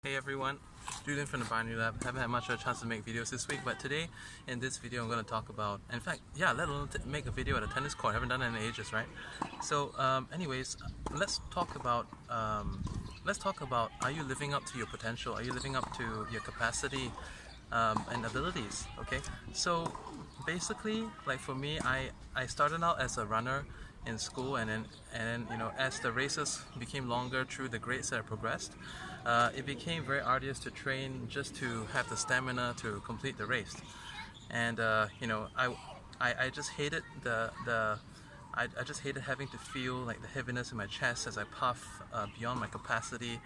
Hey everyone, Julian from the Binary Lab. Haven't had much of a chance to make videos this week, but today in this video I'm going to talk about, in fact, yeah, let alone make a video at a tennis court. I haven't done it in ages, right? So, anyways, let's talk about are you living up to your potential? Are you living up to your capacity and abilities? Okay, so basically, like for me, I started out as a runner in school, and then you know, as the races became longer through the grades that I progressed, it became very arduous to train just to have the stamina to complete the race. And you know, I just hated I just hated having to feel like the heaviness in my chest as I puff beyond my capacity,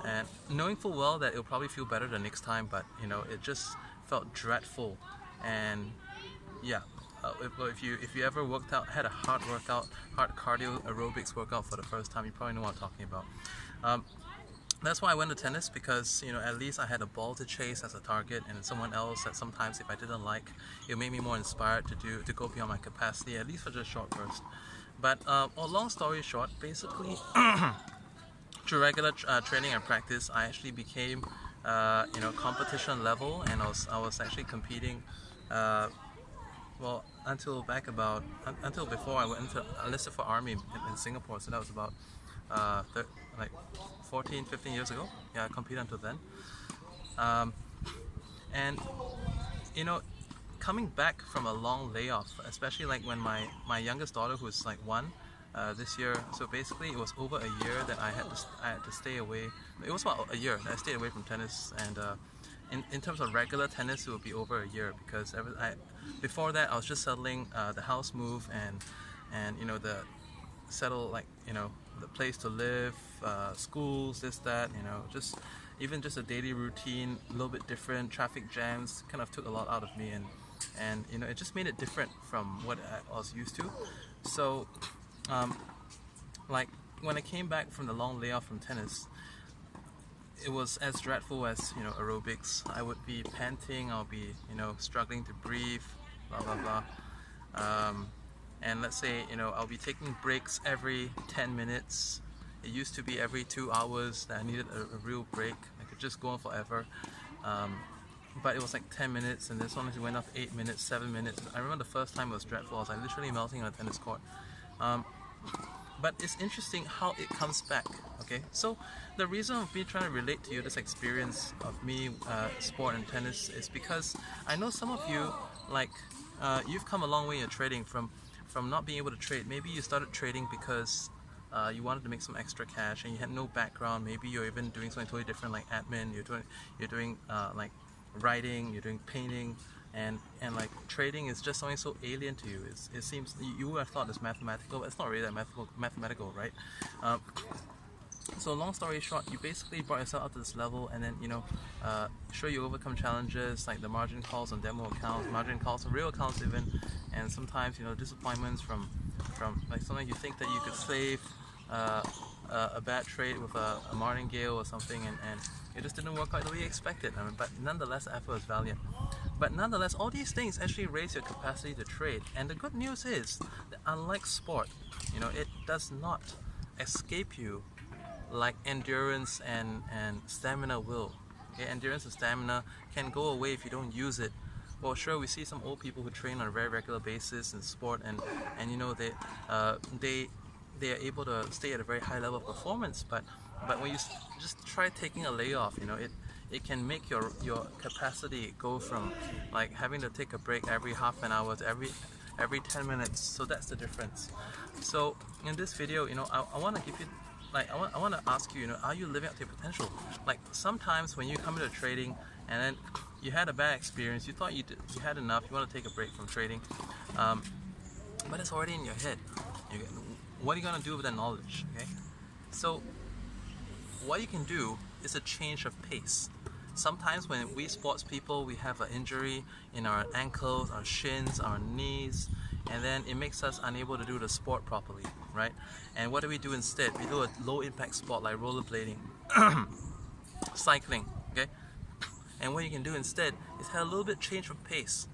and knowing full well that it'll probably feel better the next time, but you know, it just felt dreadful. And yeah, if you ever had a hard cardio aerobics workout for the first time, you probably know what I'm talking about. That's why I went to tennis, because you know, at least I had a ball to chase as a target, and someone else that sometimes if I didn't like, it made me more inspired to go beyond my capacity, at least for just short bursts. But long story short, basically through regular training and practice, I actually became you know, competition level, and I was actually competing. Well, until before I went into enlisted for army in Singapore, so that was about like 14-15 years ago. Yeah, I competed until then. And you know, coming back from a long layoff, especially like when my youngest daughter, who's like 1 this year, so basically it was over a year that I had to stay away. It was about a year that I stayed away from tennis, and in terms of regular tennis, it would be over a year, because before that I was just settling the house move, and you know, settle, like, you know, the place to live, schools, this, that, you know, even just a daily routine, a little bit different. Traffic jams kind of took a lot out of me, and you know, it just made it different from what I was used to. So like when I came back from the long layoff from tennis, it was as dreadful as, you know, aerobics. I would be panting, I'll be, you know, struggling to breathe, blah blah blah. And let's say, you know, I'll be taking breaks every 10 minutes. It used to be every 2 hours that I needed a real break. I could just go on forever. But it was like 10 minutes, and this one went up 8 minutes, 7 minutes. I remember the first time it was dreadful. I was like literally melting on a tennis court. But it's interesting how it comes back. Okay, so the reason of me trying to relate to you this experience of me, sport and tennis, is because I know some of you, like, you've come a long way in your trading from not being able to trade. Maybe you started trading because you wanted to make some extra cash, and you had no background. Maybe you're even doing something totally different, like admin. You're doing like writing, you're doing painting, and like trading is just something so alien to you. It seems you would have thought it's mathematical, but it's not really that mathematical, right? So long story short, you basically brought yourself up to this level, and then, you know, sure, you overcome challenges like the margin calls on demo accounts, margin calls on real accounts even, and sometimes, you know, disappointments from like something you think that you could save a bad trade with a martingale or something, and it just didn't work out the way you expected. I mean, but nonetheless, the effort was valiant. But nonetheless, all these things actually raise your capacity to trade. And the good news is that unlike sport, you know, it does not escape you like endurance and stamina will. Okay, endurance and stamina can go away if you don't use it. Well, sure, we see some old people who train on a very regular basis in sport, and you know, they are able to stay at a very high level of performance. But when you just try taking a layoff, you know, it can make your capacity go from like having to take a break every half an hour to every 10 minutes. So that's the difference. So in this video, you know, I want to give you, like, I want to ask you, you know, are you living up to your potential? Like, sometimes when you come into trading and then you had a bad experience, you thought you had enough, you want to take a break from trading, but it's already in your head. What are you going to do with that knowledge? Okay, so what you can do is a change of pace. Sometimes when we sports people, we have an injury in our ankles, our shins, our knees, and then it makes us unable to do the sport properly, right? And what do we do instead? We do a low impact sport like rollerblading, cycling, okay? And what you can do instead is have a little bit change of pace.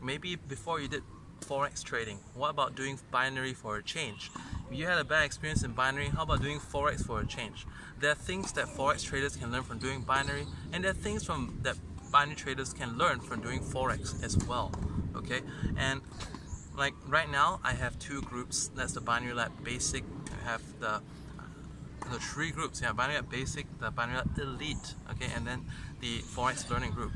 Maybe before you did forex trading, what about doing binary for a change? You had a bad experience in binary, how about doing Forex for a change? There are things that Forex traders can learn from doing binary, and there are things that binary traders can learn from doing Forex as well, okay? And like right now, I have two groups. That's the Binary Lab Basic. I have the three groups. Yeah, Binary Lab Basic, the Binary Lab Elite, okay, and then the Forex Learning Group.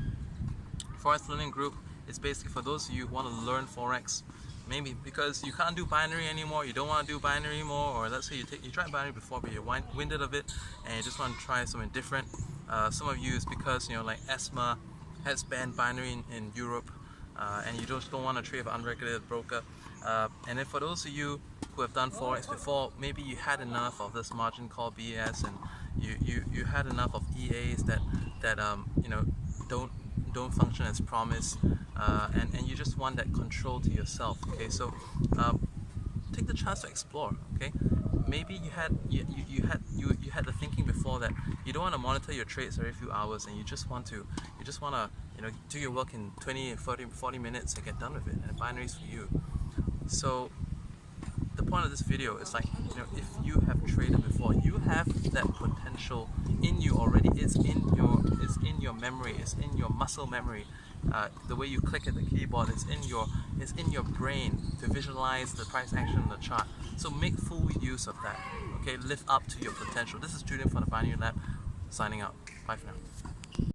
Forex Learning Group is basically for those of you who want to learn Forex, maybe because you can't do binary anymore, you don't want to do binary anymore, or let's say you tried binary before but you're winded of it and you just want to try something different. Some of you is because like ESMA has banned binary in Europe, and you just don't want to trade with an unregulated broker. And then for those of you who have done Forex before, maybe you had enough of this margin call BS, and you had enough of EAs that don't function as promised, and you just want that control to yourself. Okay, so take the chance to explore. Okay, maybe you had the thinking before that you don't want to monitor your trades every few hours, and you just want to do your work in 20, 30, 40 minutes and get done with it, and binary is for you. So the point of this video is like, if you have traded before, you have that potential in you already. It's in your memory, it's in your muscle memory. The way you click at the keyboard is in your brain to visualize the price action on the chart. So make full use of that. Okay, live up to your potential. This is Julian from the Binary Lab, signing out. Bye for now.